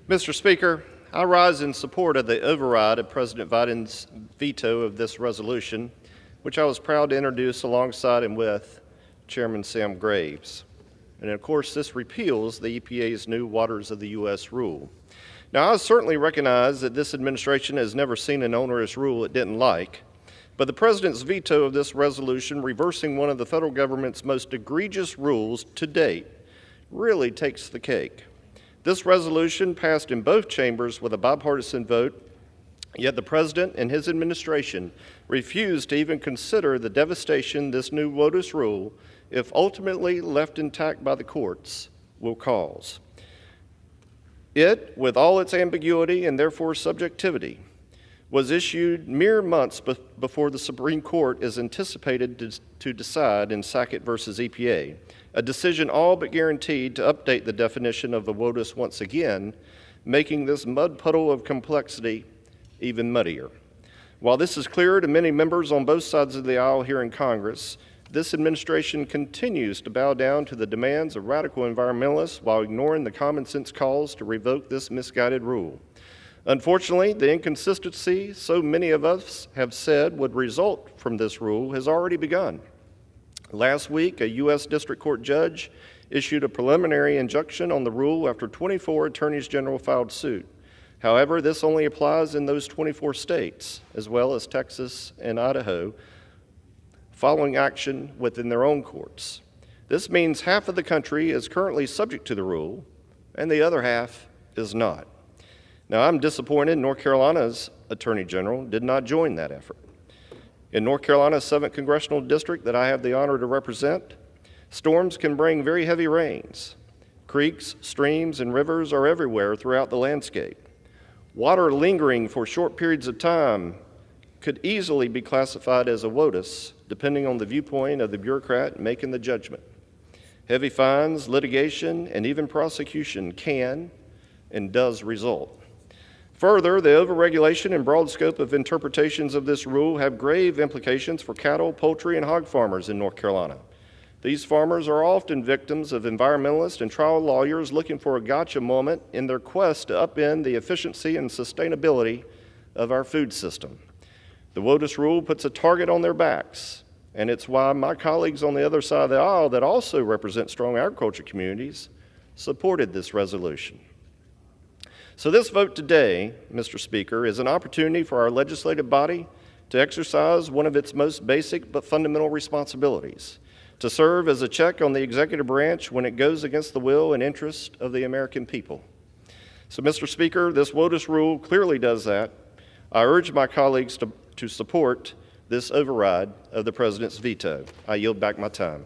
Mr. Speaker, I rise in support of the override of President Biden's veto of this resolution, which I was proud to introduce alongside and with Chairman Sam Graves. And of course, this repeals the EPA's new Waters of the U.S. rule. Now, I certainly recognize that this administration has never seen an onerous rule it didn't like, but the President's veto of this resolution, reversing one of the federal government's most egregious rules to date, really takes the cake. This resolution passed in both chambers with a bipartisan vote, yet the President and his administration refused to even consider the devastation this new WOTUS rule, if ultimately left intact by the courts, will cause. It, with all its ambiguity and therefore subjectivity, was issued mere months before the Supreme Court is anticipated to decide in Sackett versus EPA, a decision all but guaranteed to update the definition of the WOTUS once again, making this mud puddle of complexity even muddier. While this is clear to many members on both sides of the aisle here in Congress, this administration continues to bow down to the demands of radical environmentalists while ignoring the common sense calls to revoke this misguided rule. Unfortunately, the inconsistency so many of us have said would result from this rule has already begun. Last week, a U.S. District Court judge issued a preliminary injunction on the rule after 24 attorneys general filed suit. However, this only applies in those 24 states, as well as Texas and Idaho, following action within their own courts. This means half of the country is currently subject to the rule, and the other half is not. Now, I'm disappointed North Carolina's Attorney General did not join that effort. In North Carolina's 7th Congressional District that I have the honor to represent, storms can bring very heavy rains. Creeks, streams, and rivers are everywhere throughout the landscape. Water lingering for short periods of time could easily be classified as a WOTUS, depending on the viewpoint of the bureaucrat making the judgment. Heavy fines, litigation, and even prosecution can and does result. Further, the overregulation and broad scope of interpretations of this rule have grave implications for cattle, poultry, and hog farmers in North Carolina. These farmers are often victims of environmentalists and trial lawyers looking for a gotcha moment in their quest to upend the efficiency and sustainability of our food system. The WOTUS rule puts a target on their backs, and it's why my colleagues on the other side of the aisle that also represent strong agriculture communities supported this resolution. So this vote today, Mr. Speaker, is an opportunity for our legislative body to exercise one of its most basic but fundamental responsibilities, to serve as a check on the executive branch when it goes against the will and interest of the American people. So, Mr. Speaker, this WOTUS rule clearly does that. I urge my colleagues to support this override of the President's veto. I yield back my time.